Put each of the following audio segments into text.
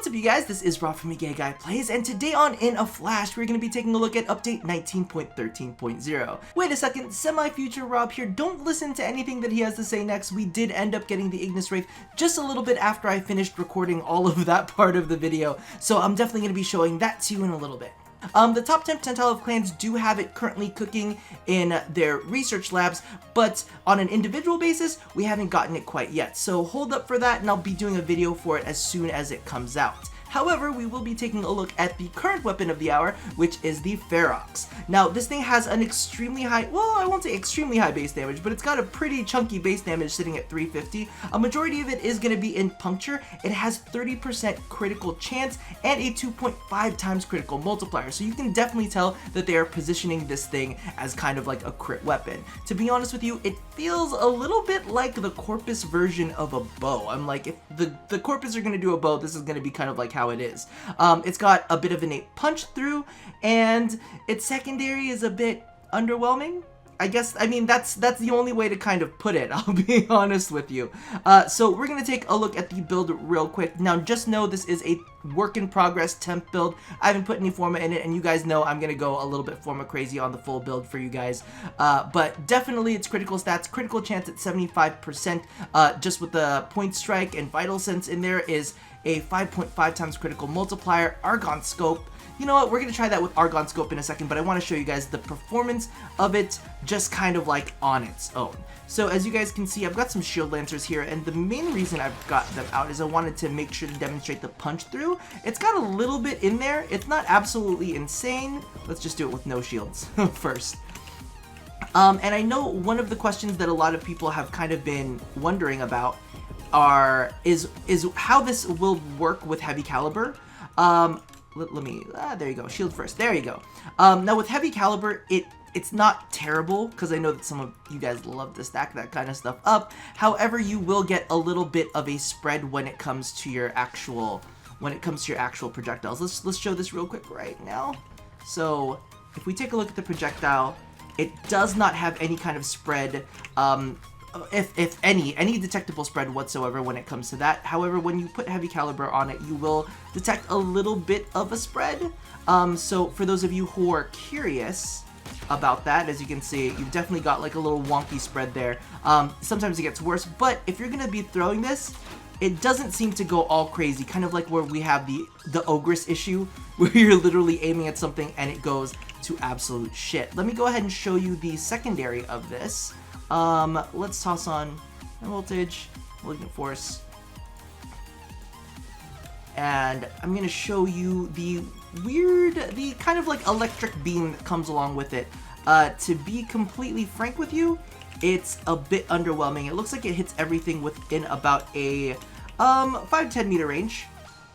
What's up, you guys? This is Rob from Gay Guy Plays, and today on In a Flash, we're going to be taking a look at update 19.13.0. Wait a second, semi-future Rob here. Don't listen to anything that he has to say next. We did end up getting the Ignis Wraith just a little bit after I finished recording all of that part of the video, so I'm definitely going to be showing that to you in a little bit. The top 10 percentile of clans do have it currently cooking in their research labs, but on an individual basis, we haven't gotten it quite yet. So hold up for that, and I'll be doing a video for it as soon as it comes out. However, we will be taking a look at the current weapon of the hour, which is the Ferrox. Now, this thing has an extremely high, well, I won't say extremely high base damage, but it's got a pretty chunky base damage sitting at 350. A majority of it is going to be in puncture. It has 30% critical chance and a 2.5 times critical multiplier, so you can definitely tell that they are positioning this thing as kind of like a crit weapon. To be honest with you, it feels a little bit like the Corpus version of a bow. I'm like, if the Corpus are going to do a bow, this is going to be kind of like how it is. It's got a bit of innate punch through, and its secondary is a bit underwhelming. I mean, that's the only way to kind of put it, I'll be honest with you. So we're going to take a look at the build real quick. Now, just know this is a work in progress temp build. I haven't put any forma in it, and you guys know I'm going to go a little bit forma crazy on the full build for you guys. But definitely its critical stats, critical chance at 75%, just with the point strike and vital sense in there is a 5.5 times critical multiplier, Argon scope. You know what, we're going to try that with Argon scope in a second, but I want to show you guys the performance of it just kind of like on its own. So as you guys can see, I've got some shield lancers here, and the main reason I've got them out is I wanted to make sure to demonstrate the punch through. It's got a little bit in there. It's not absolutely insane. Let's just do it with no shields first. And I know one of the questions that a lot of people have kind of been wondering about is how this will work with heavy caliber. Let me, there you go, shield first, there you go. Now with heavy caliber, it's not terrible, because I know that some of you guys love to stack that kind of stuff up. However, you will get a little bit of a spread when it comes to your actual projectiles. Let's show this real quick right now. So if we take a look at the projectile, it does not have any kind of spread, if any detectable spread whatsoever when it comes to that. However, when you put heavy caliber on it, you will detect a little bit of a spread. So for those of you who are curious about that, as you can see, you've definitely got like a little wonky spread there. Sometimes it gets worse, but if you're gonna be throwing this, it doesn't seem to go all crazy, kind of like where we have the Ogress issue, where you're literally aiming at something and it goes to absolute shit. Let me go ahead and show you the secondary of this. Let's toss on voltage, malignant force, and I'm gonna show you the kind of like electric beam that comes along with it. To be completely frank with you, it's a bit underwhelming. It looks like it hits everything within about a 5 to 10 meter range.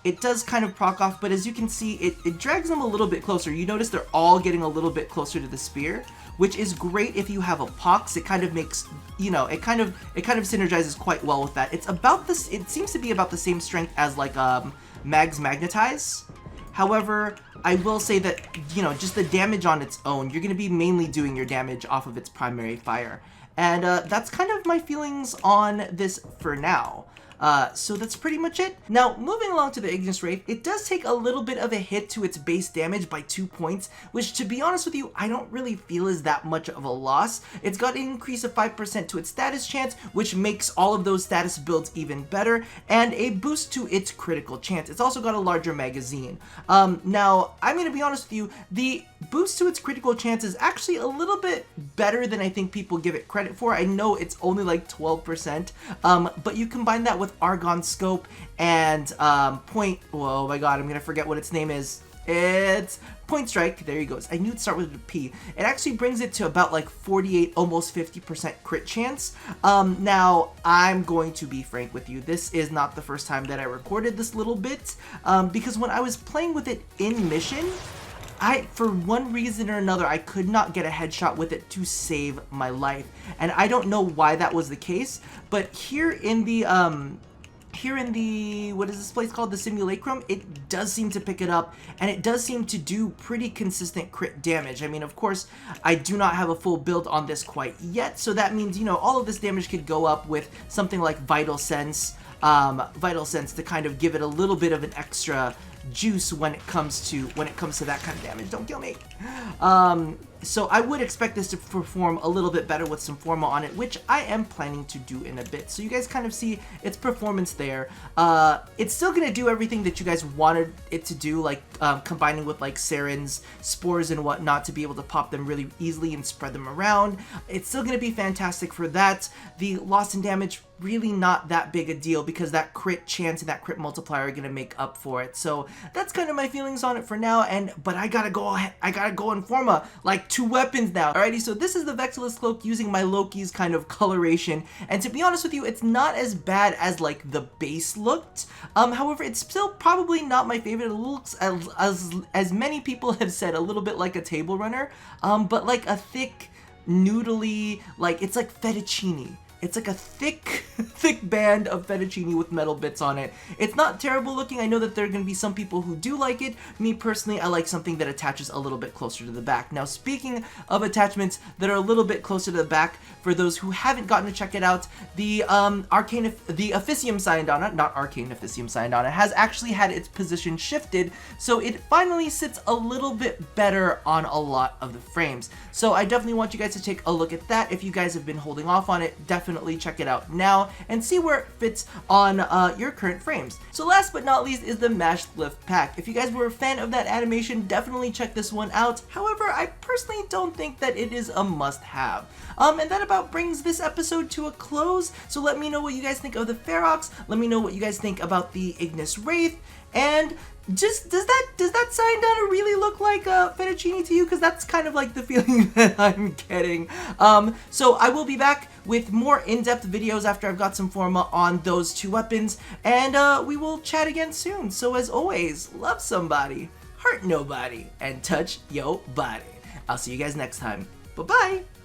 It does kind of proc off, but as you can see, it drags them a little bit closer. You notice they're all getting a little bit closer to the spear, which is great if you have a pox. It kind of makes, you know, it kind of synergizes quite well with that. It's about this, it seems to be about the same strength as like Mag's Magnetize. However, I will say that, you know, just the damage on its own, you're going to be mainly doing your damage off of its primary fire. And that's kind of my feelings on this for now. So that's pretty much it. Now, moving along to the Ignis Wraith, it does take a little bit of a hit to its base damage by 2 points, which, to be honest with you, I don't really feel is that much of a loss. It's got an increase of 5% to its status chance, which makes all of those status builds even better, and a boost to its critical chance. It's also got a larger magazine. Now, I'm going to be honest with you, the boost to its critical chance is actually a little bit better than I think people give it credit for. I know it's only like 12%, but you combine that with Argon scope and oh my god, I'm gonna forget what its name is. It's point strike. There you go. I knew it'd start with a P. It actually brings it to about like 48, almost 50% crit chance. Now, I'm going to be frank with you. This is not the first time that I recorded this little bit, because when I was playing with it in mission, for one reason or another, I could not get a headshot with it to save my life. And I don't know why that was the case, but here in the, what is this place called? The Simulacrum, it does seem to pick it up, and it does seem to do pretty consistent crit damage. I mean, of course, I do not have a full build on this quite yet, so that means, you know, all of this damage could go up with something like Vital Sense, Vital Sense to kind of give it a little bit of an extra juice when it comes to that kind of damage. Don't kill me. So I would expect this to perform a little bit better with some Forma on it, which I am planning to do in a bit. So you guys kind of see its performance there. It's still going to do everything that you guys wanted it to do, like combining with like Saren's spores and whatnot to be able to pop them really easily and spread them around. It's still going to be fantastic for that. The loss in damage, really not that big a deal because that crit chance and that crit multiplier are going to make up for it. So that's kind of my feelings on it for now. But I gotta go ahead, I gotta go in Forma, like 2 weapons now. Alrighty, so this is the Vectorlist Cloak using my Loki's kind of coloration, and to be honest with you, it's not as bad as like the base looked. However, it's still probably not my favorite. It looks, as many people have said, a little bit like a table runner, but like a thick, noodly, like it's like fettuccine. It's like a thick band of fettuccine with metal bits on it. It's not terrible looking. I know that there are going to be some people who do like it. Me personally, I like something that attaches a little bit closer to the back. Now, speaking of attachments that are a little bit closer to the back, for those who haven't gotten to check it out, the Officium Syandana, not Arcane Officium Syandana, has actually had its position shifted, so it finally sits a little bit better on a lot of the frames. So I definitely want you guys to take a look at that. If you guys have been holding off on it, definitely check it out now and see where it fits on your current frames. So last but not least is the Mashed Lift Pack. If you guys were a fan of that animation, definitely check this one out. However, I personally don't think that it is a must-have. And that about brings this episode to a close. So let me know what you guys think of the Ferrox. Let me know what you guys think about the Ignis Wraith. And just does that Syandana really look like fettuccine to you? Because that's kind of like the feeling that I'm getting. So I will be back with more in-depth videos after I've got some Forma on those 2 weapons, and we will chat again soon. So as always, love somebody, hurt nobody, and touch yo body. I'll see you guys next time. Bye-bye!